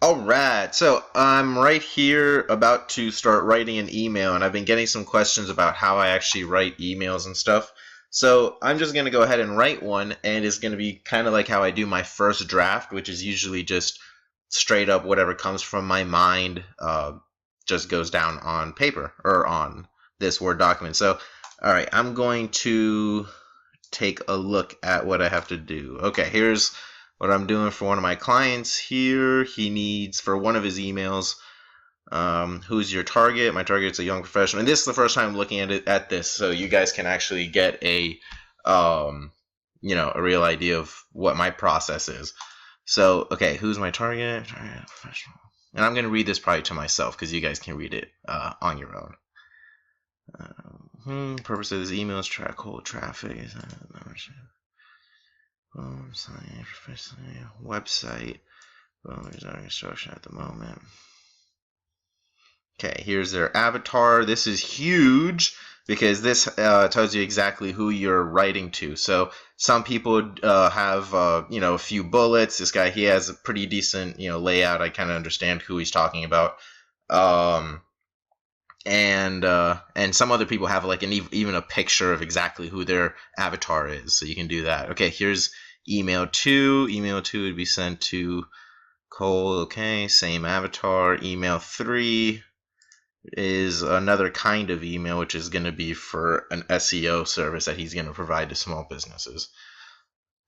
Alright, so I'm right here about to start writing an email, and I've been getting some questions about how I actually write emails and stuff. So I'm just going to go ahead and write one, and it's going to be kind of like how I do my first draft, which is usually just straight up whatever comes from my mind, just goes down on paper or on this Word document. So, alright, I'm going to take a look at what I have to do. Okay, here's what I'm doing for one of my clients here. He needs, for one of his emails, who's your target? My target's a young professional. And this is the first time I'm looking at this, so you guys can actually get um, a real idea of what my process is. So, okay, who's my target? Target professional. And I'm going to read this probably to myself because you guys can read it on your own. Purpose of this email is track cold traffic. Website. There's no construction at the moment. Okay, here's their avatar. This is huge because this tells you exactly who you're writing to. So some people have a few bullets. This guy, he has a pretty decent layout. I kind of understand who he's talking about. And some other people have like even a picture of exactly who their avatar is, so you can do that. Okay, here's email 2. Email 2 would be sent to Cole. Okay, same avatar. Email 3 is another kind of email, which is going to be for an SEO service that he's going to provide to small businesses.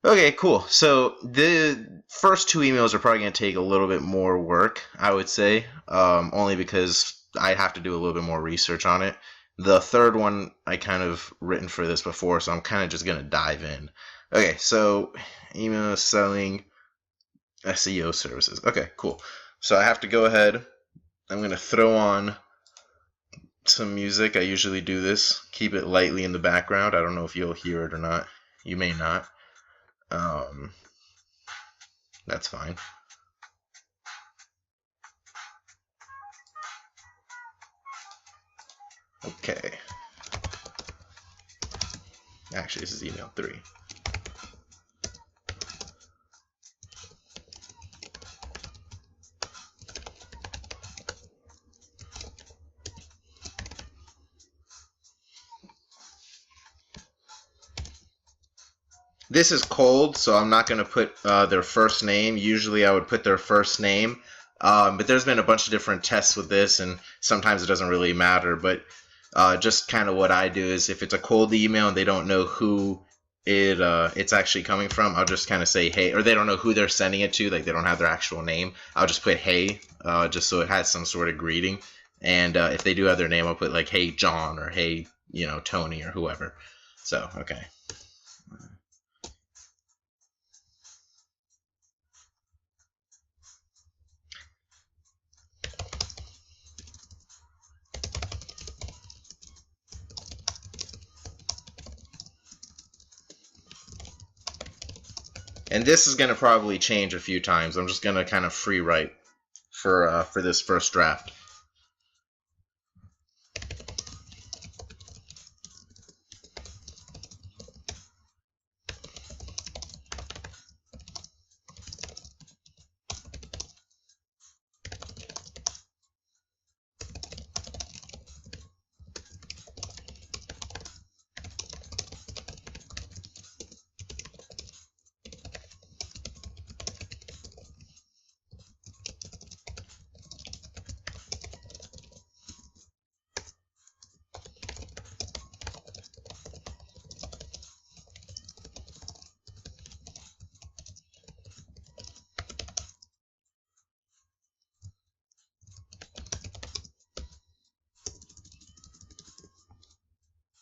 Okay, cool. So the first two emails are probably going to take a little bit more work, I would say, only because I have to do a little bit more research on it. The third one, I kind of written for this before, so I'm kind of just going to dive in. Okay, so email selling SEO services. Okay, cool. So I have to go ahead. I'm going to throw on some music. I usually do this. Keep it lightly in the background. I don't know if you'll hear it or not. You may not. That's fine. Okay. Actually, this is email 3. This is cold, so I'm not going to put their first name. Usually I would put their first name, but there's been a bunch of different tests with this, and sometimes it doesn't really matter. But just kind of what I do is if it's a cold email and they don't know who it's actually coming from, I'll just kind of say hey, or they don't know who they're sending it to, like they don't have their actual name. I'll just put hey, just so it has some sort of greeting. And if they do have their name, I'll put like hey John or hey Tony or whoever. So okay. And this is going to probably change a few times. I'm just going to kind of free write for this first draft.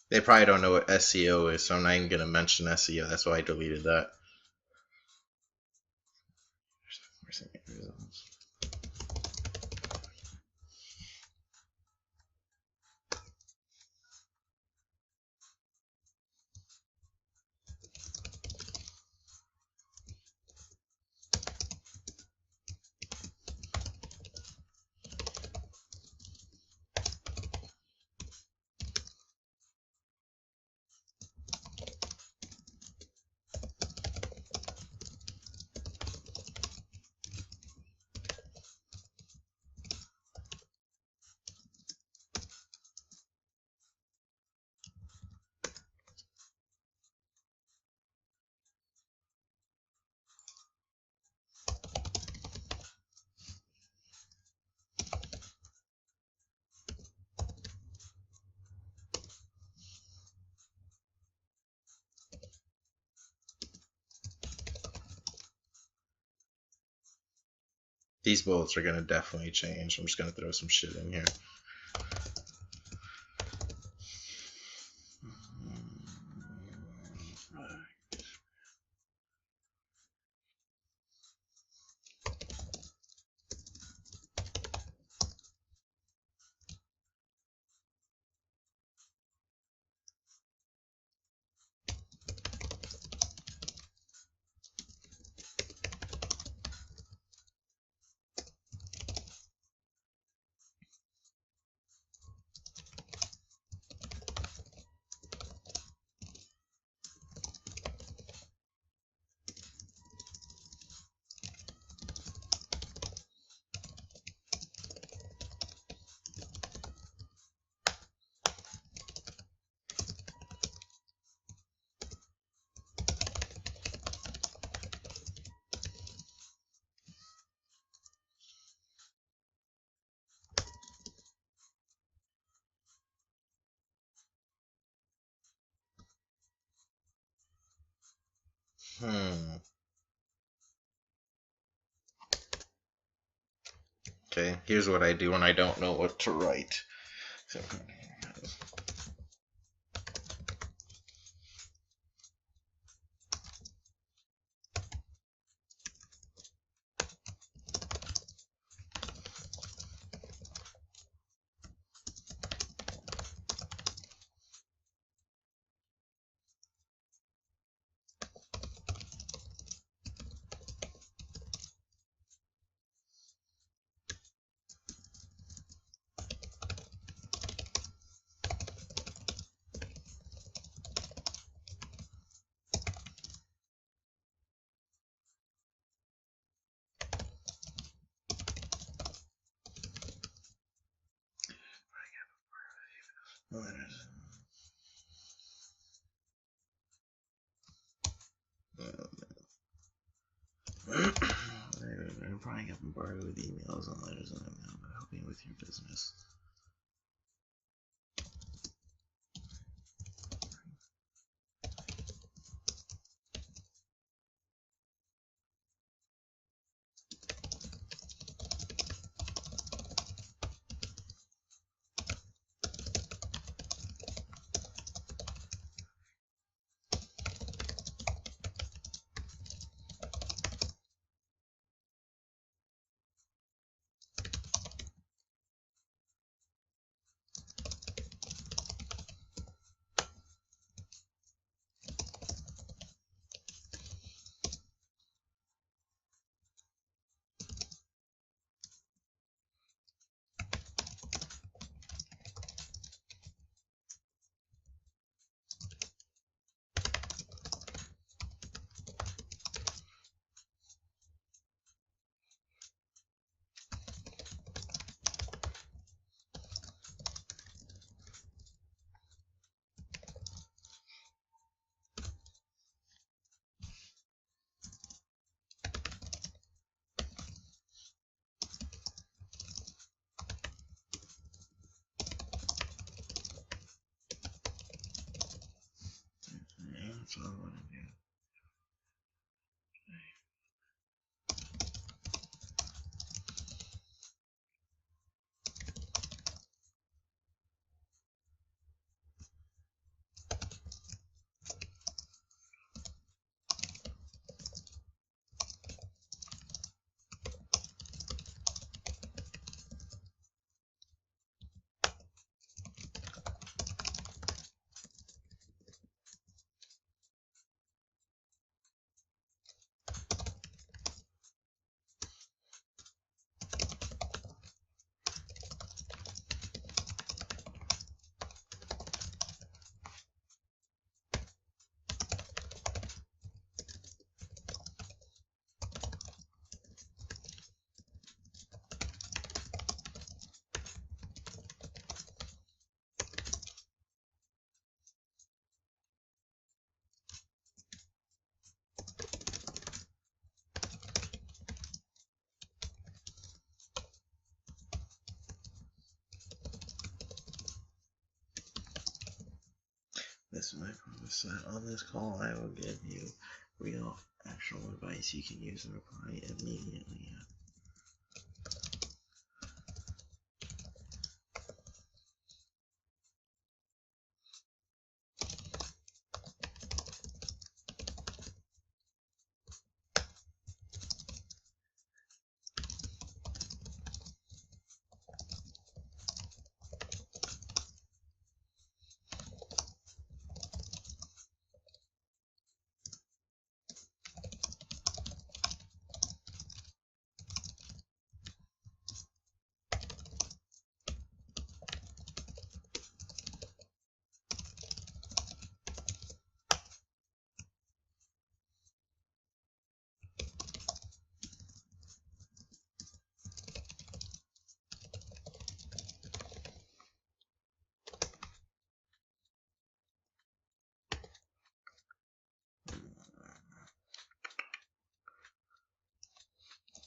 They probably don't know what SEO is, so I'm not even going to mention SEO. That's why I deleted that. These bullets are going to definitely change. I'm just going to throw some shit in here. Okay, here's what I do when I don't know what to write. So, I'm probably get bombarded with emails and letters and email about helping with your business. That's all I want to do. This is my promise that on this call I will give you real, actual advice you can use and apply immediately.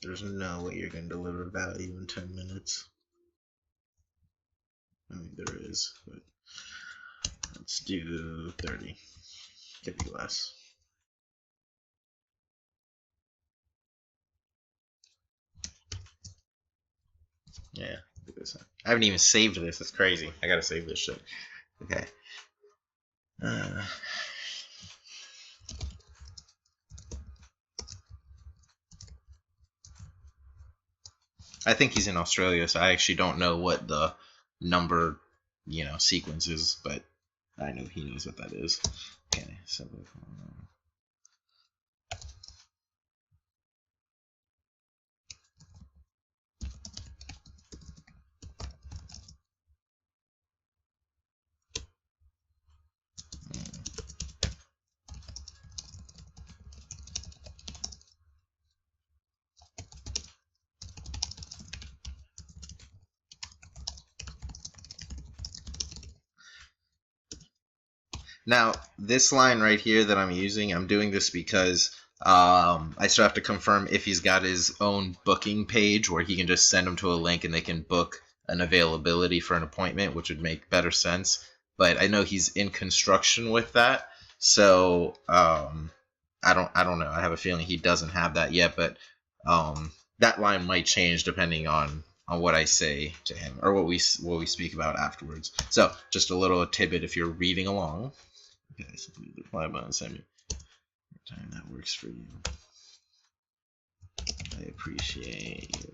there's no way you're going to deliver value in 10 minutes. I mean, there is, but let's do 30. Could be less. Yeah, look at this. I haven't even saved this. That's crazy. I gotta save this shit. Okay. I think he's in Australia, so I actually don't know what the number, sequence is, but I know he knows what that is. Okay, so now, this line right here that I'm using, I'm doing this because I still have to confirm if he's got his own booking page where he can just send them to a link and they can book an availability for an appointment, which would make better sense. But I know he's in construction with that, so I don't know. I have a feeling he doesn't have that yet, but that line might change depending on what I say to him or what we speak about afterwards. So just a little tidbit if you're reading along. Okay, so the reply button, send me time that works for you. I appreciate your